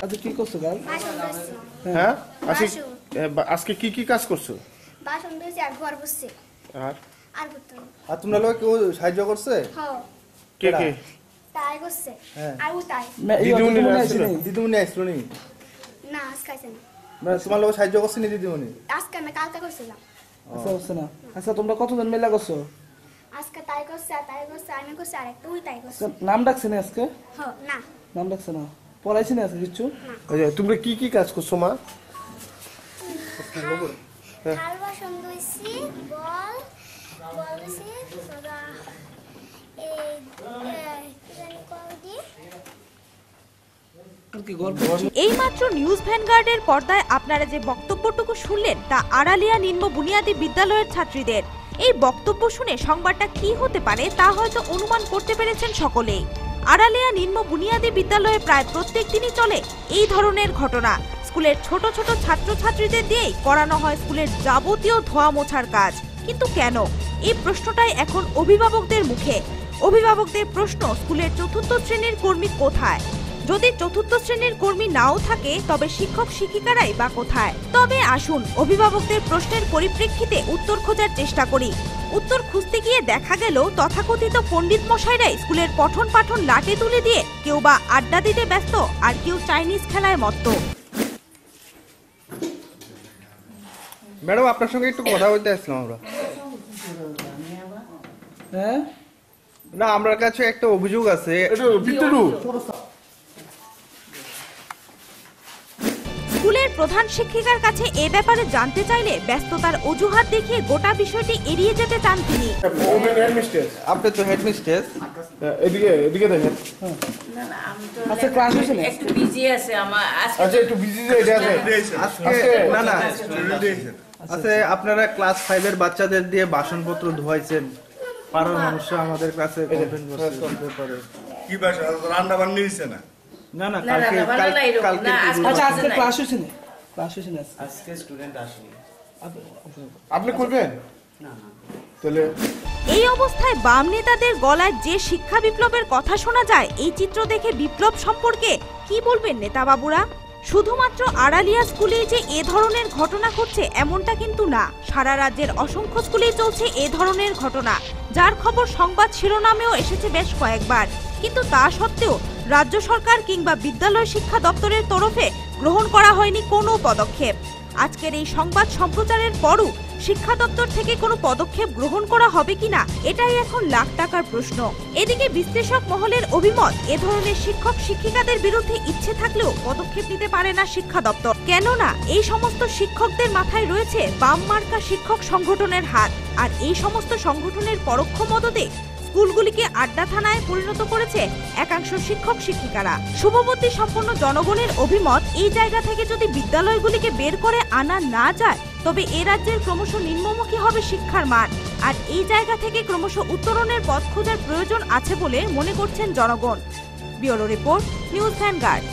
আচ্ছা কি করছো গাল? হ্যাঁ আজকে কি কি কাজ করছো? বাসন ধুইছি আর ঘর বসছি। আর আর তোমরা লোক কেউ সাহায্য করছে? হ্যাঁ। কে কে? তাই করছে। হ্যাঁ। আর ও তাই। দিদিমণি আসলো নি? না আজকে আইছে না। মানে তোমার লোক সাহায্য করছে নি দিদিমণি? আজকে না কালকে করছিলাম। আচ্ছা হচ্ছে না। আচ্ছা তোমরা কতজন মেলা করছো? আজকে তাই করছে আমি করছি আর একটা ওই তাই করছে। নাম ডাকছে না আজকে? হ্যাঁ না। নাম ডাকছে না। পড়াইছি না আজকে কিছু? তোমরা কি কি কাজ করছো মা? থাল বাসন ধুইছি, বল দিছি, সোডা এইমাত্র নিউজ ভ্যানগার্ডের পর্দায় আপনারা যে বক্তব্যটুকু শুনলেন তা আড়ালিয়া নিম্ন বুনিয়াদী বিদ্যালয়ের ছাত্রীদের। এই বক্তব্য শুনে সংবাদটা কি হতে পারে তা হয়তো অনুমান করতে পেরেছেন সকলেই। আড়ালিয়া নিম্ন বুনিয়াদী বিদ্যালয়ে প্রায় প্রত্যেক দিনই চলে এই ধরনের ঘটনা। স্কুলের ছোট ছোট ছাত্রছাত্রীদের দিয়েই করানো হয় স্কুলের যাবতীয় ধোয়া মোছার কাজ। কিন্তু কেন? এই প্রশ্নটাই এখন অভিভাবকদের মুখে। অভিভাবকদের প্রশ্ন, স্কুলের চতুর্থ শ্রেণীর কর্মী কোথায়? যদি চতুর্থ শ্রেণীর কর্মী নাও থাকে তবে শিক্ষক শিক্ষিকারাই বা কোথায়? তবে আসুন অভিভাবকদের প্রশ্নের পরিপ্রেক্ষিতে উত্তর খোঁজার চেষ্টা করি। উত্তর খুঁজতে গিয়ে দেখা গেল তথাকথিত পণ্ডিত মশাইরাই স্কুলের পঠন পাঠন লাটে তুলে দিয়ে কেউ বা আড্ডা দিতে ব্যস্ত, আর কেউ চাইনিজ খেলায় মত্ত। ম্যাডাম আপনার সঙ্গে একটু কথা বলতে আসলাম আমরা। হ্যাঁ না, আমার কাছে একটা অভিযোগ আছে। স্কুলের প্রধান শিক্ষিকার কাছে এ ব্যাপারে জানতে চাইলে ব্যস্ততার অজুহাত দেখিয়ে গোটা বিষয়টি এড়িয়ে যেতে চান তিনি। আপনি তো হেডমিস্ট্রেস, এদিকে দেখেন। আচ্ছা ক্লাস হচ্ছে না? একটু বিজি আছে আমার আজকে। আচ্ছা একটু বিজি যে এটা আছে আজকে না আচ্ছা আপনারা ক্লাস 5 এর বাচ্চাদের দিয়ে বাসনপত্র ধোয়াইছেন, পাড়ার মানুষরা আমাদের কাছে কমপ্লেইন করছে। কি বাসা রান্না বান্না হইছে না? না না, কালকে আচ্ছা আজকে ক্লাস হচ্ছে না? ক্লাস হচ্ছে না আজকে স্টুডেন্ট আসেনি। আপনি করবেন? না না তাহলে এই অবস্থায় বাম নেতাদের গলায় যে শিক্ষা বিপ্লবের কথা শোনা যায়, এই চিত্র দেখে বিপ্লব সম্পর্কে কি বলবেন নেতাবাবুরা? শুধুমাত্র আড়ালিয়া স্কুলেই যে এ ধরনের ঘটনা ঘটছে এমনটা কিন্তু না। সারা রাজ্যের অসংখ্য স্কুলেই চলছে এ ধরনের ঘটনা, যার খবর সংবাদ শিরোনামেও এসেছে বেশ কয়েকবার। কিন্তু তা সত্ত্বেও রাজ্য সরকার কিংবা বিদ্যালয় শিক্ষা দপ্তরের তরফে গ্রহণ করা হয়নি কোনো পদক্ষেপ। আজকের এই সংবাদ সম্প্রচারের পরও শিক্ষা দপ্তর থেকে কোনো পদক্ষেপ গ্রহণ করা হবে কিনা, এটাই এখন লাখ টাকার প্রশ্ন। এদিকে বিশ্লেষক মহলের অভিমত, এ ধরনের শিক্ষক শিক্ষিকাদের বিরুদ্ধে ইচ্ছে থাকলেও পদক্ষেপ নিতে পারে না শিক্ষা দপ্তর। কেননা এই সমস্ত শিক্ষকদের মাথায় রয়েছে বাম মার্কা শিক্ষক সংগঠনের হাত, আর এই সমস্ত সংগঠনের পরোক্ষ মদতে স্কুলগুলিকে আড্ডা থানায় পরিণত করেছে একাংশ শিক্ষক শিক্ষিকারা। শুভবুদ্ধি সম্পন্ন জনগণের অভিমত, এই জায়গা থেকে যদি বিদ্যালয়গুলিকে বের করে আনা না যায় তবে এ রাজ্যের ক্রমশ নিম্নমুখী হবে শিক্ষার মান, আর এই জায়গা থেকে ক্রমশ উত্তরণের পথ খোঁজার প্রয়োজন আছে বলে মনে করছেন জনগণ। Bureau report, news vanguard.